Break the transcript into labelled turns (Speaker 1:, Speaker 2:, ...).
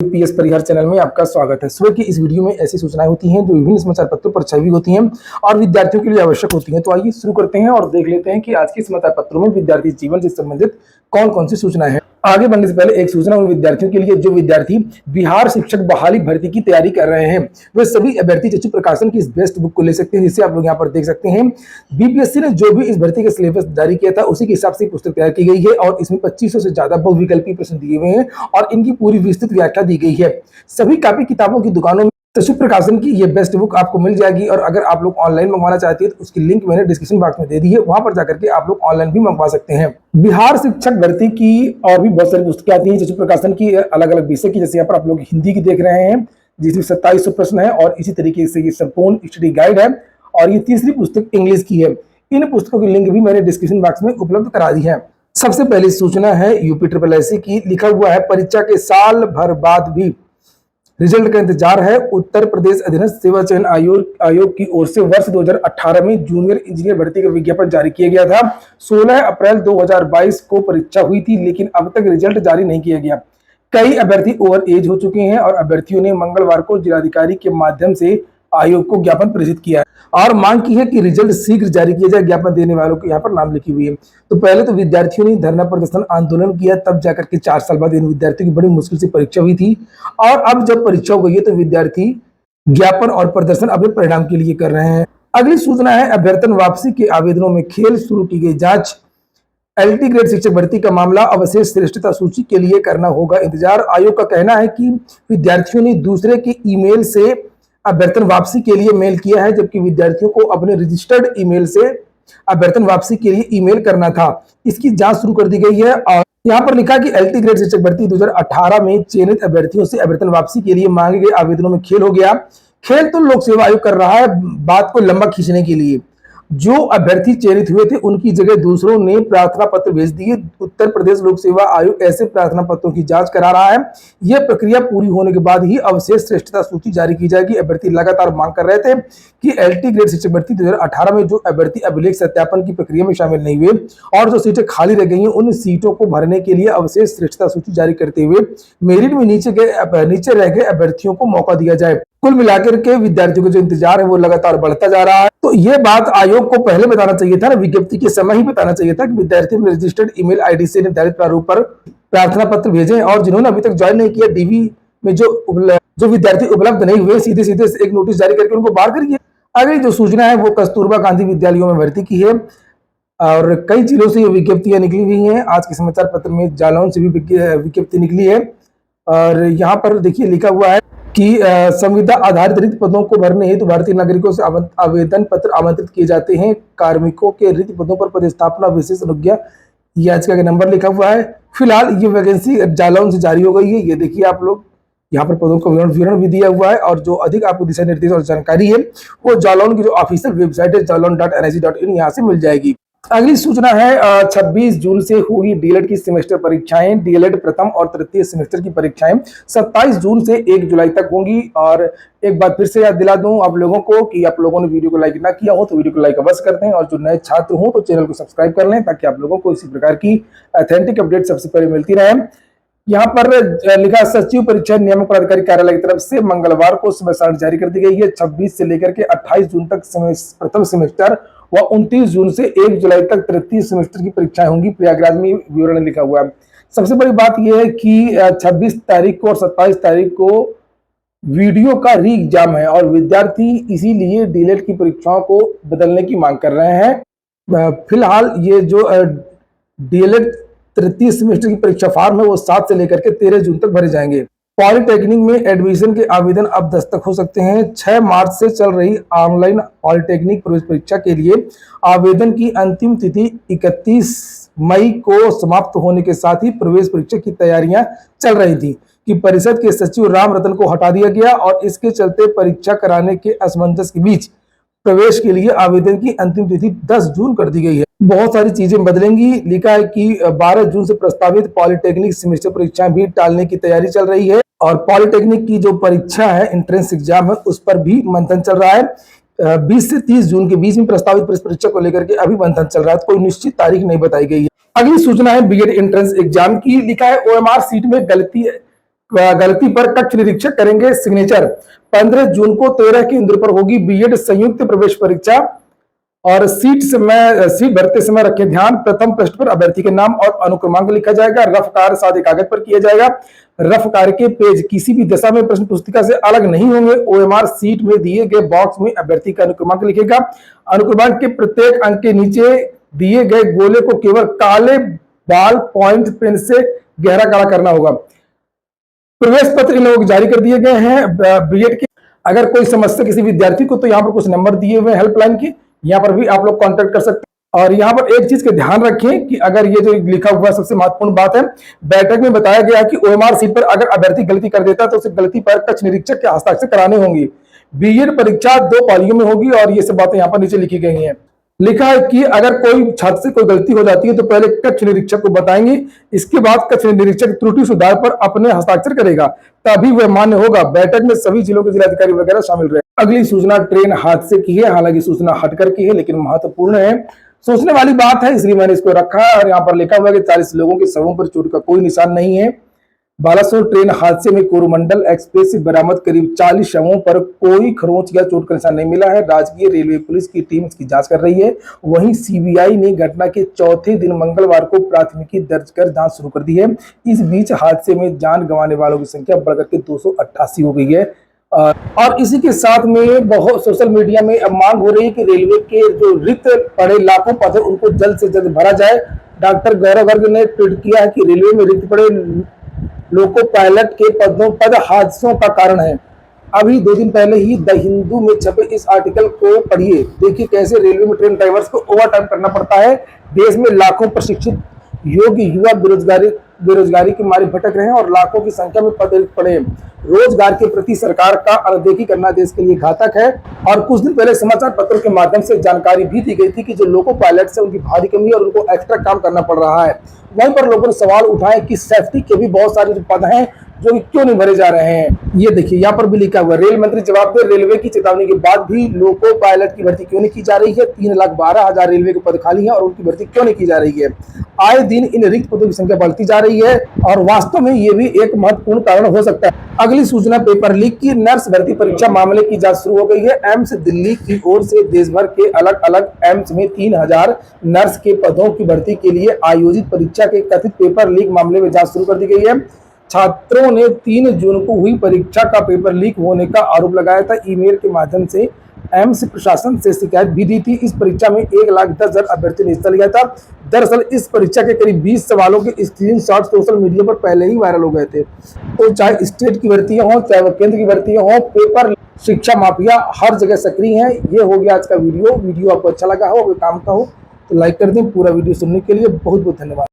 Speaker 1: PS परिहार channel में आपका स्वागत है। सुबह की इस वीडियो में ऐसी सूचनाएं होती हैं जो विभिन्न समाचार पत्रों पर छपी होती हैं और विद्यार्थियों के लिए आवश्यक होती हैं। तो आइए शुरू करते हैं और देख लेते हैं कि आज के समाचार पत्रों में विद्यार्थी जीवन से संबंधित कौन कौन सी सूचनाएं हैं। आगे बढ़ने से पहले एक सूचना उन विद्यार्थियों के लिए जो विद्यार्थी बिहार शिक्षक बहाली भर्ती की तैयारी कर रहे हैं। वे सभी अभ्यर्थी चक्षु प्रकाशन की इस बेस्ट बुक को ले सकते हैं, जिसे आप लोग यहाँ पर देख सकते हैं। बीपीएससी ने जो भी इस भर्ती का सिलेबस जारी किया था उसी के हिसाब से पुस्तक तैयार की गई है और इसमें 2500 से ज्यादा बहुविकल्पी प्रश्न दिए हुए हैं और इनकी पूरी विस्तृत व्याख्या दी गई है। सभी कॉपी किताबों की दुकानों में चक्षु प्रकाशन की ये बेस्ट बुक आपको मिल जाएगी और अगर आप लोग ऑनलाइन मंगवाना चाहते हैं तो उसकी लिंक मैंने डिस्क्रिप्शन बॉक्स में दे दी है, वहां पर जाकर के आप लोग ऑनलाइन भी मंगवा सकते हैं। बिहार शिक्षक भर्ती की और भी बहुत सारी पुस्तकें आती हैं चक्षु प्रकाशन की अलग अलग विषय की, जैसे यहाँ पर आप लोग हिंदी की देख रहे हैं जिसमें 2700 प्रश्न है और इसी तरीके से ये संपूर्ण स्टडी गाइड है और ये तीसरी पुस्तक इंग्लिश की है। इन पुस्तकों की लिंक भी मैंने डिस्क्रिप्शन बॉक्स में उपलब्ध करा दी है। सबसे पहली सूचना है यूपी की, लिखा हुआ है परीक्षा के साल भर बाद भी रिजल्ट का इंतजार है। उत्तर प्रदेश अधीनस्थ सेवा चयन आयोग की ओर से वर्ष 2018 में जूनियर इंजीनियर भर्ती का विज्ञापन जारी किया गया था। 16 अप्रैल 2022 को परीक्षा हुई थी, लेकिन अब तक रिजल्ट जारी नहीं किया गया। कई अभ्यर्थी ओवर एज हो चुके हैं और अभ्यर्थियों ने मंगलवार को जिलाधिकारी के माध्यम से आयोग को ज्ञापन प्रेषित किया और मांग की है कि रिजल्ट शीघ्र जारी किया जाए। ज्ञापन देने वालों के यहाँ पर नाम लिखी हुई है। तो पहले तो विद्यार्थियों ने धरना प्रदर्शन आंदोलन किया, तब जाकर के 4 साल बाद इन विद्यार्थियों की बड़ी मुश्किल से परीक्षा हुई थी और अब जब परीक्षा हो गई है तो विद्यार्थी ज्ञापन और प्रदर्शन अपने परिणाम के लिए कर रहे हैं। अगली सूचना है अभ्यर्थन वापसी के आवेदनों में खेल, शुरू की गई जांच। एलटी ग्रेड शिक्षक भर्ती का मामला, अवशेष श्रेष्ठता सूची के लिए करना होगा इंतजार। आयोग का कहना है कि विद्यार्थियों ने दूसरे के ईमेल से अभ्यर्थन वापसी के लिए मेल किया है, जबकि विद्यार्थियों को अपने रजिस्टर्ड ईमेल से अभ्यर्थन वापसी के लिए ईमेल करना था। इसकी जांच शुरू कर दी गई है और यहाँ पर लिखा कि एलटी ग्रेड शिक्षक भर्ती 2018 में चयनित अभ्यर्थियों से अभ्यर्थन वापसी के लिए मांगे गए आवेदनों में खेल हो गया। खेल तो लोक सेवा आयोग कर रहा है बात को लंबा खींचने के लिए। जो अभ्यर्थी चयनित हुए थे उनकी जगह दूसरों ने प्रार्थना पत्र भेज दिए। उत्तर प्रदेश लोक सेवा आयोग ऐसे प्रार्थना पत्रों की जांच करा रहा है। यह प्रक्रिया पूरी होने के बाद ही अवशेष श्रेष्ठता सूची जारी की जाएगी। अभ्यर्थी लगातार मांग कर रहे थे कि एलटी ग्रेड शिक्षक भर्ती 2018 में जो अभ्यर्थी अभिलेख सत्यापन की प्रक्रिया में शामिल नहीं हुए और जो सीटें खाली रह गई हैं उन सीटों को भरने के लिए अवशेष श्रेष्ठता सूची जारी करते हुए मेरिट में नीचे रह गए अभ्यर्थियों को मौका दिया जाए। कुल मिलाकर के विद्यार्थियों का जो इंतजार है वो लगातार बढ़ता जा रहा है। तो ये बात आयोग को पहले बताना चाहिए था ना, विज्ञप्ति के समय ही बताना चाहिए था कि विद्यार्थी अपने रजिस्टर्ड ईमेल आईडी से निर्धारित प्रारूप पर प्रार्थना पत्र भेजें और जिन्होंने अभी तक ज्वाइन नहीं किया डीवी में जो विद्यार्थी उपलब्ध नहीं हुए सीधे सीधे एक नोटिस जारी करके उनको बाहर करिए। अगली जो सूचना है वो कस्तूरबा गांधी विद्यालयों में भर्ती की है और कई जिलों से ये विज्ञप्तियां निकली हुई हैं। आज के समाचार पत्र में जालौन से भी विज्ञप्ति निकली है और यहाँ पर देखिए लिखा हुआ है कि संविदा आधारित रिक्त पदों को भरने हेतु भारतीय नागरिकों से आवेदन पत्र आमंत्रित किए जाते हैं। कार्मिकों के रिक्त पदों पर पदस्थापना विशेष अनुज्ञा याचिका का नंबर लिखा हुआ है। फिलहाल ये वैकेंसी जालौन से जारी हो गई है। ये देखिए आप लोग यहाँ पर पदों का विवरण भी दिया हुआ है और जो अधिक आपको दिशा निर्देश और जानकारी है वो जालौन की जो ऑफिशियल वेबसाइट है jalon.nic.in यहाँ से मिल जाएगी। अगली सूचना है 26 जून से होगी डीएलएड की सेमेस्टर परीक्षाएं। डीएलएड प्रथम और तृतीय सेमेस्टर की परीक्षाएं 27 जून से 1 जुलाई तक होंगी। और एक बार फिर से याद दिला दूं आप लोगों को कि आप लोगों ने वीडियो को लाइक ना किया हो तो वीडियो को लाइक अवश्य कर दें और जो नए छात्र हो तो चैनल को सब्सक्राइब कर लें ताकि आप लोगों को इसी प्रकार की ऑथेंटिक अपडेट सबसे पहले मिलती रहे। यहाँ पर लिखा सचिव परीक्षा नियामक पदाधिकारी कार्यालय की तरफ से मंगलवार को समय सारणी जारी कर दी गई है। 26 से लेकर के 28 जून तक प्रथम सेमेस्टर व 29 जून से 1 जुलाई तक तृतीय सेमेस्टर की परीक्षाएं होंगी। प्रयागराज में विवरण लिखा हुआ है। सबसे बड़ी बात यह है कि 26 तारीख को और 27 तारीख को वीडियो का री एग्जाम है और विद्यार्थी इसीलिए डीएलएड की परीक्षाओं को बदलने की मांग कर रहे हैं। फिलहाल ये जो डीएलएड तृतीय सेमेस्टर की परीक्षा फॉर्म है वो 7 से लेकर के 13 जून तक भरे जाएंगे। पॉलिटेक्निक में एडमिशन के आवेदन अब दस्तक हो सकते हैं। 6 मार्च से चल रही ऑनलाइन पॉलिटेक्निक प्रवेश परीक्षा के लिए आवेदन की अंतिम तिथि 31 मई को समाप्त होने के साथ ही प्रवेश परीक्षा की तैयारियां चल रही थी कि परिषद के सचिव राम रतन को हटा दिया गया और इसके चलते परीक्षा कराने के असमंजस के बीच प्रवेश के लिए आवेदन की अंतिम तिथि 10 जून कर दी गई है। बहुत सारी चीजें बदलेंगी। लिखा है कि 12 जून से प्रस्तावित पॉलिटेक्निक सेमेस्टर परीक्षाएं भी टालने की तैयारी चल रही है और पॉलिटेक्निक की जो परीक्षा है एंट्रेंस एग्जाम है उस पर भी मंथन चल रहा है। 20 से 30 जून के बीच में प्रस्तावित परीक्षा को लेकर के अभी मंथन चल रहा है, कोई निश्चित तारीख नहीं बताई गई है। अगली सूचना है बीएड एंट्रेंस एग्जाम की। लिखा है ओएमआर सीट में गलती गलती पर कक्ष निरीक्षक करेंगे सिग्नेचर। 15 जून को 13 केंद्र पर होगी बीएड संयुक्त प्रवेश परीक्षा और सीट भरते समय रखें ध्यान, प्रथम पृष्ठ पर अभ्यर्थी के नाम और अनुक्रमांक लिखा जाएगा। रफ कार्य सादे कागज पर किया जाएगा। रफ कार्य के पेज किसी भी दशा में प्रश्न पुस्तिका से अलग नहीं होंगे। ओएमआर सीट में दिए गए बॉक्स में अभ्यर्थी का अनुक्रमांक लिखेगा। अनुक्रमांक के प्रत्येक अंक के नीचे दिए गए गोले को केवल काले बाल पॉइंट पेन से गहरा काला करना होगा। प्रवेश पत्र इन लोगों को जारी कर दिए गए हैं बीएड के। अगर कोई समस्या किसी विद्यार्थी को, तो यहाँ पर कुछ नंबर दिए हुए हेल्पलाइन के, यहाँ पर भी आप लोग कांटेक्ट कर सकते हैं। और यहाँ पर एक चीज का ध्यान रखें कि अगर ये जो लिखा हुआ सबसे महत्वपूर्ण बात है, बैठक में बताया गया कि ओएमआर सीट पर अगर अभ्यर्थी गलती कर देता है तो उसे गलती पर कक्ष निरीक्षक के हस्ताक्षर कराने होंगे। बीएड परीक्षा 2 पालियों में होगी और ये सब बातें यहाँ पर नीचे लिखी गई हैं। लिखा है कि अगर कोई छात्र से कोई गलती हो जाती है तो पहले कक्ष निरीक्षक को बताएंगे, इसके बाद कक्ष निरीक्षक त्रुटि सुधार पर अपने हस्ताक्षर करेगा, तभी वह मान्य होगा। बैठक में सभी जिलों के जिलाधिकारी वगैरह शामिल रहे। अगली सूचना ट्रेन हादसे की है, हालांकि सूचना हटकर की है लेकिन महत्वपूर्ण है, सोचने वाली बात है, इसलिए मैंने इसको रखा है। और यहाँ पर लिखा हुआ है कि 40 लोगों के शवों पर चोट का कोई निशान नहीं है। बालासोर ट्रेन हादसे में कोरोमंडल एक्सप्रेस से बरामद करीब 40 शवों पर कोई खरोंच या चोट का निशान नहीं मिला है। राजकीय रेलवे पुलिस की टीम इसकी जांच कर रही है। वहीं सीबीआई ने घटना के चौथे दिन मंगलवार को प्राथमिकी दर्ज कर जांच शुरू कर दी है। इस बीच हादसे में जान गंवाने वालों की संख्या बढ़कर के 288 हो गई है। और इसी के साथ में बहुत सोशल मीडिया में अब मांग हो रही है कि रेलवे के जो रिक्त पड़े लाखों पद है उनको जल्द से जल्द भरा जाए। डॉक्टर गौरव गर्ग ने ट्वीट किया है कि रेलवे में रिक्त पड़े लोको पायलट के पद हादसों का कारण है। अभी 2 दिन पहले ही द हिंदू में छपे इस आर्टिकल को पढ़िए, देखिए कैसे रेलवे में ट्रेन ड्राइवर्स को ओवर टाइम करना पड़ता है। देश में लाखों प्रशिक्षित योग्य युवा बेरोजगारी के मारे भटक रहे हैं और लाखों की संख्या में पद पड़े। रोजगार के प्रति सरकार का अनदेखी करना देश के लिए घातक है। और कुछ दिन पहले समाचार पत्रों के माध्यम से जानकारी भी दी गई थी कि जो लोको पायलट्स है उनकी भारी कमी और उनको एक्स्ट्रा काम करना पड़ रहा है। वहीं पर लोगों ने सवाल उठाए कि सेफ्टी के भी बहुत सारे जो पद हैं जो क्यों नहीं भरे जा रहे हैं। ये देखिए यहाँ पर भी लिखा हुआ, रेल मंत्री जवाब दे, रेलवे की चेतावनी के बाद भी लोको पायलट की भर्ती क्यों नहीं की जा रही है। 3,12,000 रेलवे के पद खाली हैं और उनकी भर्ती क्यों नहीं की जा रही है। आए दिन इन रिक्त पदों की संख्या बढ़ती जा रही है और वास्तव में ये भी एक महत्वपूर्ण कारण हो सकता है। अगली सूचना पेपर लीक की, नर्स भर्ती परीक्षा मामले की जांच शुरू हो गई है। एम्स दिल्ली की ओर से देश भर के अलग अलग एम्स में 3,000 नर्स के पदों की भर्ती के लिए आयोजित परीक्षा के कथित पेपर लीक मामले में जांच शुरू कर दी गई है। छात्रों ने 3 जून को हुई परीक्षा का पेपर लीक होने का आरोप लगाया था। ईमेल के माध्यम से एम्स प्रशासन से शिकायत भी दी थी। इस परीक्षा में 1,10,000 अभ्यर्थियों ने हिस्सा लिया था। दरअसल इस परीक्षा के करीब 20 सवालों के स्क्रीनशॉट सोशल मीडिया पर पहले ही वायरल हो गए थे। तो चाहे स्टेट की भर्तियां हो चाहे वो केंद्र की भर्तियां हो, पेपर शिक्षा माफिया हर जगह सक्रिय है। ये हो गया आज का वीडियो आपको अच्छा लगा हो, काम का हो तो लाइक कर दें। पूरा वीडियो सुनने के लिए बहुत बहुत धन्यवाद।